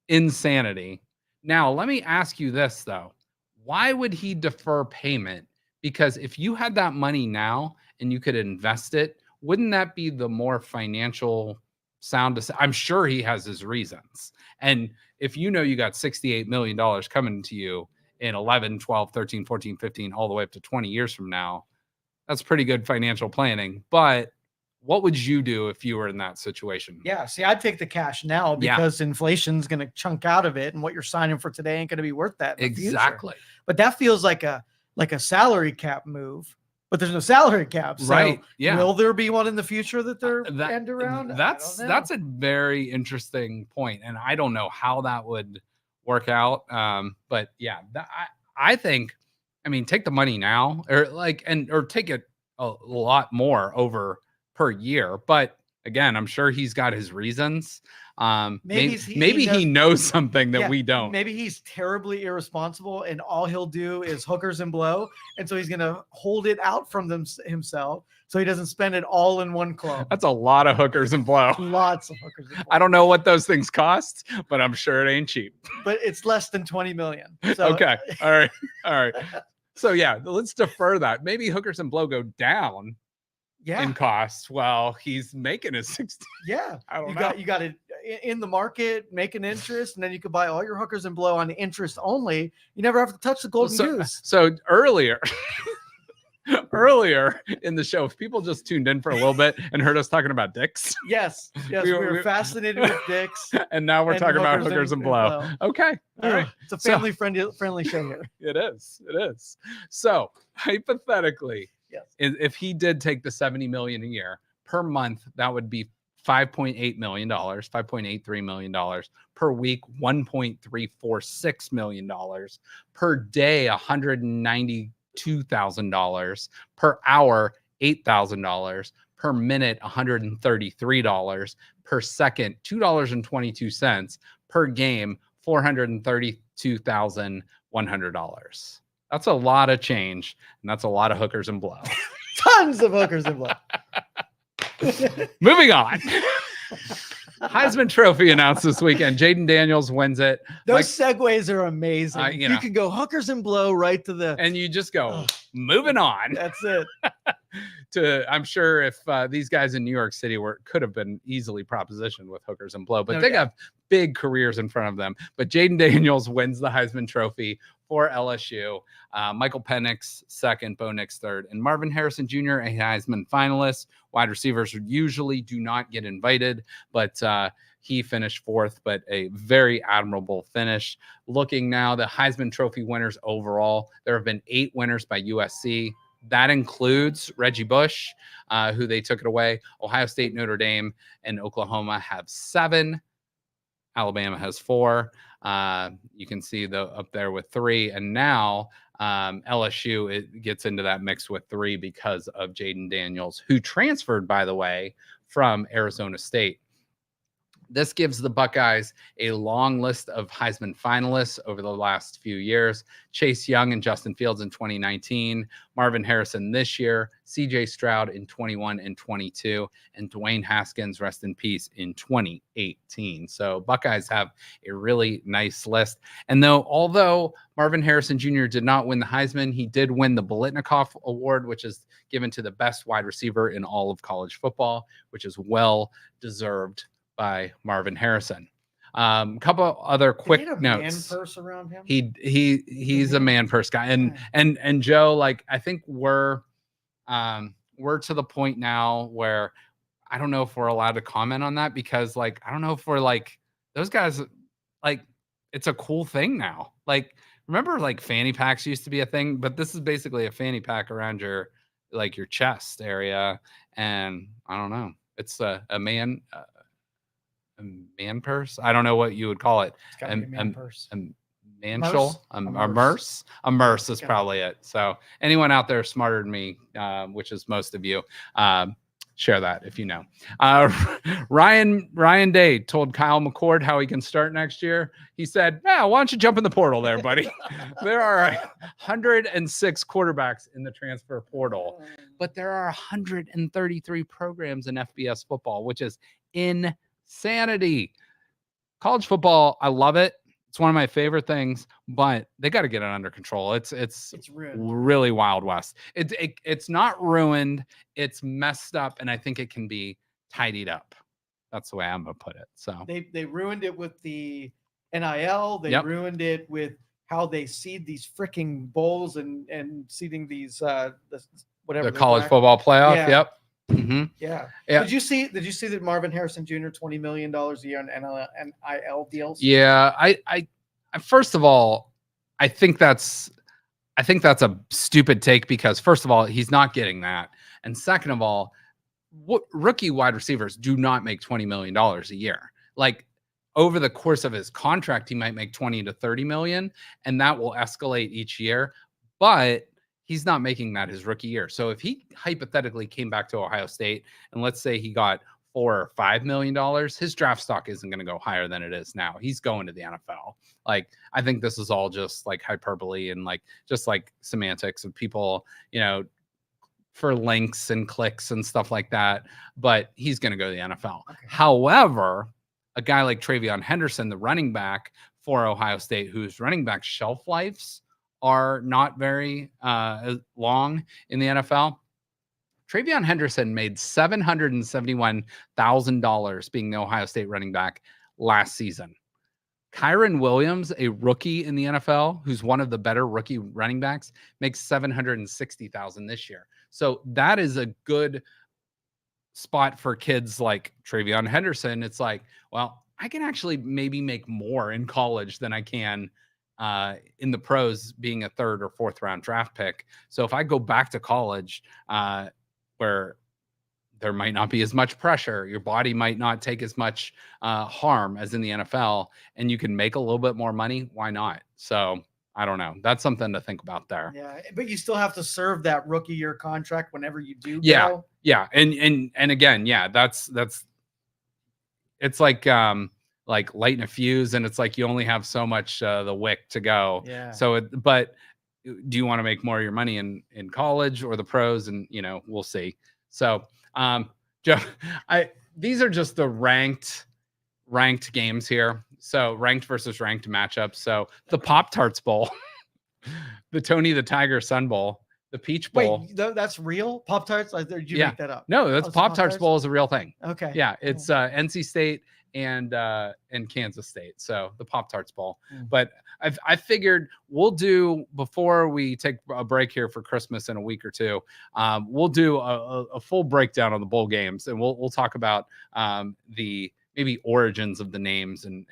Insanity. Now, let me ask you this, though. Why would he defer payment? Because if you had that money now and you could invest it, wouldn't that be the more financial sound? I'm sure he has his reasons. And if you got $68 million coming to you in 11, 12, 13, 14, 15, all the way up to 20 years from now, that's pretty good financial planning. But what would you do if you were in that situation? Yeah, see, I'd take the cash now because inflation's going to chunk out of it, and what you're signing for today ain't going to be worth that in the Exactly. future. But that feels like a salary cap move. But there's no salary cap. So right. Yeah. Will there be one in the future that they're end around? That's a very interesting point, and I don't know how that would work out. But yeah, I think, take the money now, or take it a lot more over per year. But again, I'm sure he's got his reasons. Maybe he knows something that we don't. Maybe he's terribly irresponsible and all he'll do is hookers and blow. And so he's going to hold it out from himself so he doesn't spend it all in one club. That's a lot of hookers and blow. Lots of hookers and blow. I don't know what those things cost, but I'm sure it ain't cheap. But it's less than 20 million. So. Okay. All right. So yeah, let's defer that. Maybe hookers and blow go down. Yeah. In costs. Well, he's making his 60. Yeah. I don't know. You got it in the market, making interest, and then you could buy all your hookers and blow on the interest only. You never have to touch the golden goose. So earlier in the show, if people just tuned in for a little bit and heard us talking about dicks. Yes. We were fascinated with dicks. And now we're talking about hookers and blow. Okay. All right. It's a family friendly show here. It is. So hypothetically, yes, if he did take the $70 million a year per month, that would be $5.8 million, $5.83 million per week, $1.346 million per day, $192,000 per hour, $8,000 per minute, $133 per second, $2.22 per game, $432,100. That's a lot of change, and that's a lot of hookers and blow. Tons of hookers and blow. Moving on. Heisman Trophy announced this weekend. Jaden Daniels wins it. Those segues are amazing. You can go hookers and blow right to the... And you just go, moving on. That's it. I'm sure if these guys in New York City could have been easily propositioned with hookers and blow, but they have big careers in front of them. But Jaden Daniels wins the Heisman Trophy for LSU. Michael Penix second, Bo Nix third, and Marvin Harrison Jr., a Heisman finalist. Wide receivers usually do not get invited, but he finished fourth, but a very admirable finish. Looking now, the Heisman Trophy winners overall, there have been 8 winners by USC. That includes Reggie Bush, who they took it away. Ohio State, Notre Dame, and Oklahoma have 7. Alabama has 4. You can see up there with 3. And now LSU gets into that mix with 3 because of Jaden Daniels, who transferred, by the way, from Arizona State. This gives the Buckeyes a long list of Heisman finalists over the last few years. Chase Young and Justin Fields in 2019, Marvin Harrison this year, CJ Stroud in 21 and 22, and Dwayne Haskins, rest in peace, in 2018. So Buckeyes have a really nice list. And although Marvin Harrison Jr. did not win the Heisman. He did win the Biletnikoff Award, which is given to the best wide receiver in all of college football, which is well deserved by Marvin Harrison. Couple other quick Did he have notes. Man purse around him? He's a man purse guy, and Joe, like, I think we're to the point now where I don't know if we're allowed to comment on that, because like I don't know if we're like those guys, like it's a cool thing now. Like, remember, like fanny packs used to be a thing, but this is basically a fanny pack around your chest area, and I don't know. It's a man purse. I don't know what you would call it. It's gotta be a man purse. A manchel, a merce is probably it. So anyone out there smarter than me, which is most of you, share that if you know. Ryan Day told Kyle McCord how he can start next year. He said, "Yeah, why don't you jump in the portal there, buddy?" There are 106 quarterbacks in the transfer portal, but there are 133 programs in FBS football, which is insanity. College football, I love it. It's one of my favorite things, but they got to get it under control. It's really Wild West. It's not ruined. It's messed up, and I think it can be tidied up. That's the way I'm gonna put it. So they ruined it with the NIL. They ruined it with how they seed these freaking bowls and seeding these whatever the college football playoff. Yeah. Yep. Mm-hmm. Yeah. Yeah. Did you see that Marvin Harrison Jr. $20 million a year on NIL deals? Yeah. I first of all, I think that's a stupid take, because first of all, he's not getting that. And second of all, rookie wide receivers do not make $20 million a year. Like, over the course of his contract, he might make 20 to 30 million, and that will escalate each year. But he's not making that his rookie year. So if he hypothetically came back to Ohio State and let's say he got $4 or $5 million, his draft stock isn't going to go higher than it is now. He's going to the NFL. Like, I think this is all just like hyperbole and like just like semantics of people, for links and clicks and stuff like that. But he's going to go to the NFL. Okay. However, a guy like Travion Henderson, the running back for Ohio State, whose running back shelf lives are not very long in the NFL. Travion Henderson made $771,000 being the Ohio State running back last season. Kyron Williams, a rookie in the NFL, who's one of the better rookie running backs, makes $760,000 this year. So that is a good spot for kids like Travion Henderson. It's like, well, I can actually maybe make more in college than I can in the pros, being a 3rd or 4th round draft pick. So if I go back to college, where there might not be as much pressure, your body might not take as much harm as in the NFL, and you can make a little bit more money, why not? So I don't know. That's something to think about there. Yeah, but you still have to serve that rookie year contract whenever you do. Yeah, yeah, and again, yeah, that's it's like lighting a fuse, and it's like you only have so much the wick to go. Yeah. So, but do you want to make more of your money in college or the pros? And we'll see. So, Joe, these are just the ranked games here. So ranked versus ranked matchups. So the Pop-Tarts Bowl, the Tony the Tiger Sun Bowl, the Peach Bowl. Wait, that's real? Pop-Tarts? Did you make that up? No, that's Pop-Tarts Bowl is a real thing. Okay. Yeah, it's NC State and Kansas State. So the Pop-Tarts Bowl. But I figured we'll do, before we take a break here for Christmas in a week or two, we'll do a full breakdown of the bowl games, and we'll talk about the maybe origins of the names and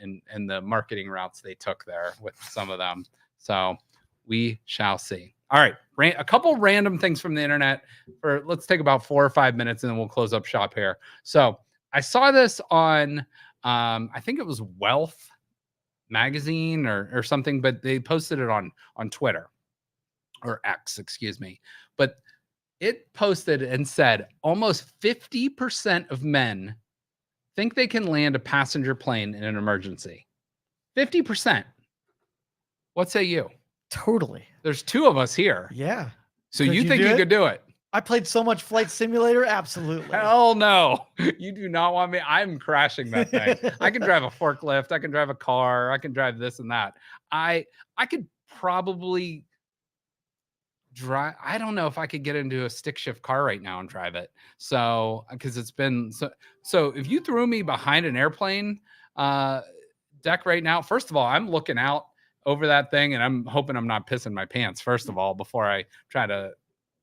the marketing routes they took there with some of them. So we shall see. All right, a couple random things from the internet. Let's take about 4 or 5 minutes, and then we'll close up shop here. So I saw this on, I think it was Wealth Magazine or something, but they posted it on Twitter, or X, excuse me. But it posted and said almost 50% of men think they can land a passenger plane in an emergency. 50%. What say you? Totally. There's 2 of us here. Yeah. So you think you could do it? I played so much Flight Simulator. Absolutely. Hell no. You do not want me. I'm crashing that thing. I can drive a forklift. I can drive a car. I can drive this and that. I could probably drive. I don't know if I could get into a stick shift car right now and drive it. So, because it's been so if you threw me behind an airplane deck right now, first of all, I'm looking out over that thing and I'm hoping I'm not pissing my pants, first of all, before I try to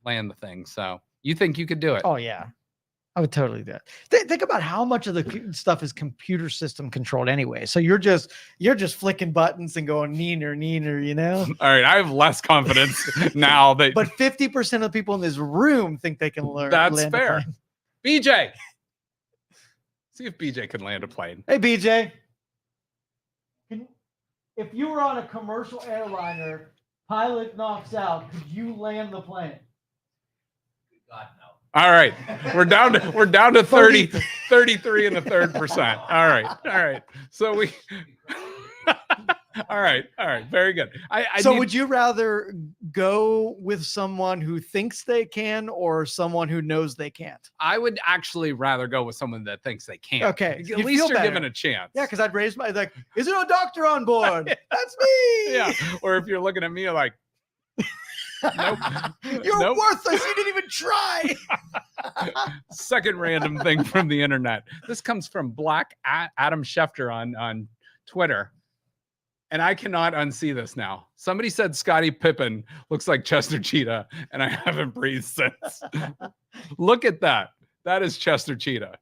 land the thing. So you think you could do it? Oh yeah, I would totally do it. Think about how much of the stuff is computer system controlled anyway. So you're just flicking buttons and going neener, you know. All right, I have less confidence now that. But 50% of the people in this room think they can learn. That's land a fair. plane. BJ, see if BJ can land a plane. Hey BJ, if you were on a commercial airliner, pilot knocks out, could you land the plane? God, no. All right, we're down to 30, 33 and a third percent. All right. So we. All right. Very good. So would you rather go with someone who thinks they can or someone who knows they can't? I would actually rather go with someone that thinks they can. Okay, At least you're given a chance. Yeah, because I'd raise my like, is there a doctor on board? That's me. Yeah. Or if you're looking at me like, nope. You're worthless. You didn't even try. Second random thing from the internet. This comes from Black Adam Schefter on Twitter. And I cannot unsee this now. Somebody said Scottie Pippen looks like Chester Cheetah, and I haven't breathed since. Look at that. That is Chester Cheetah.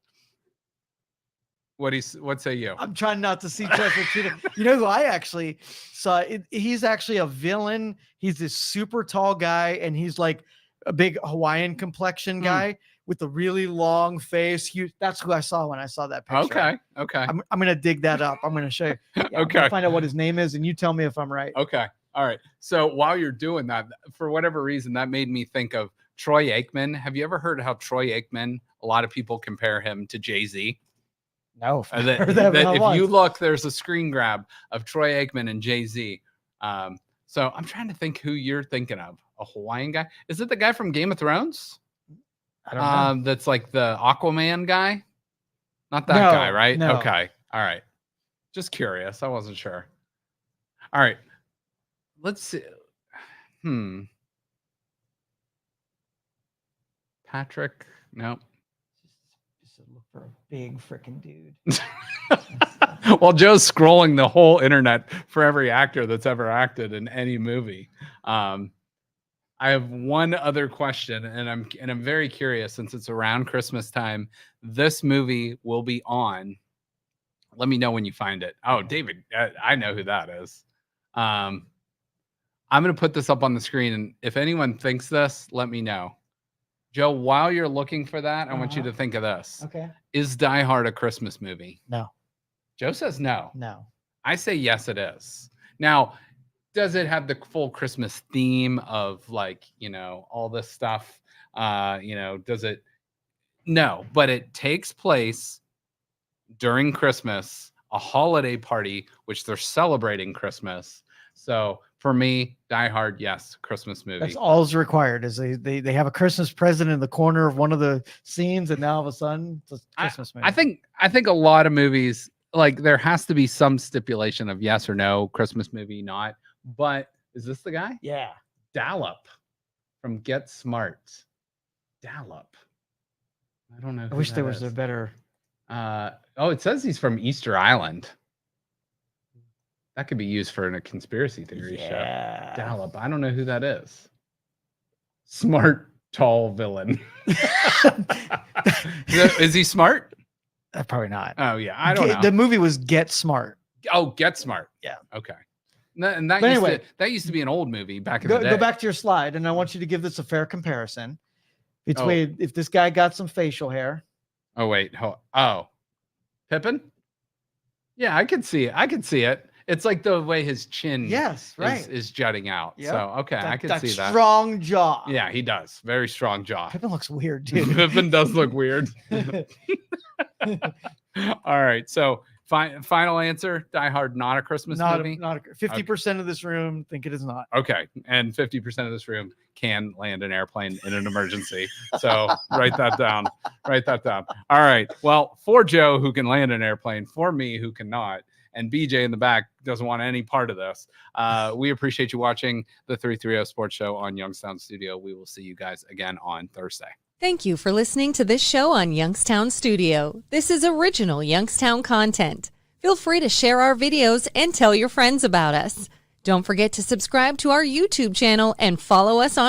What say you? I'm trying not to see Chester Cheetah. You know who I actually saw? He's actually a villain. He's this super tall guy, and he's like a big Hawaiian complexion guy with a really long face. That's who I saw when I saw that picture. Okay. I'm gonna dig that up. I'm gonna show you. Yeah, I'm Okay. gonna find out what his name is, and you tell me if I'm right. Okay. All right. So while you're doing that, for whatever reason, that made me think of Troy Aikman. Have you ever heard how Troy Aikman, a lot of people compare him to Jay-Z? No. If you look, there's a screen grab of Troy Aikman and Jay-Z. So I'm trying to think who you're thinking of. A Hawaiian guy? Is it the guy from Game of Thrones? I don't know. That's like the Aquaman guy? Not that guy, right? No. Okay. All right. Just curious. I wasn't sure. All right. Let's see. Patrick? No. Just look for a big freaking dude. Well, Joe's scrolling the whole internet for every actor that's ever acted in any movie. I have one other question, and I'm very curious since it's around Christmas time. This movie will be on. Let me know when you find it. Oh, David, I know who that is. I'm going to put this up on the screen, and if anyone thinks this, let me know. Joe, while you're looking for that, I want you to think of this. Okay. Is Die Hard a Christmas movie? No. Joe says no. No. I say yes, it is. Now, does it have the full Christmas theme of like, all this stuff? Does it? No, but it takes place during Christmas, a holiday party, which they're celebrating Christmas. So for me, Die Hard, yes, Christmas movie. That's all is required. Is they have a Christmas present in the corner of one of the scenes, and now all of a sudden, it's a Christmas movie. I think a lot of movies, like there has to be some stipulation of yes or no, Christmas movie, not. But is this the guy? Yeah. Dallop from Get Smart. Dallop. I don't know. I wish there was a better. It says he's from Easter Island. That could be used for a conspiracy theory show. Dallop. I don't know who that is. Smart, tall villain. Is he smart? Probably not. Oh, yeah. I don't know. The movie was Get Smart. Oh, Get Smart. Yeah. Okay. And that used to be an old movie back in the day. Go back to your slide, and I want you to give this a fair comparison. Between if this guy got some facial hair. Oh, wait. Pippin? Yeah, I could see it. It's like the way his chin is jutting out. Yep. So, okay, I can see that. Strong jaw. Yeah, he does. Very strong jaw. Pippin looks weird, dude. Pippin does look weird. All right. So, final answer, Die Hard, not a Christmas movie? 50% of this room think it is not. Okay. And 50% of this room can land an airplane in an emergency. So write that down. All right. Well, for Joe, who can land an airplane, for me, who cannot, and BJ in the back doesn't want any part of this. We appreciate you watching the 330 Sports Show on Youngstown Studio. We will see you guys again on Thursday. Thank you for listening to this show on Youngstown Studio. This is original Youngstown content. Feel free to share our videos and tell your friends about us. Don't forget to subscribe to our YouTube channel and follow us on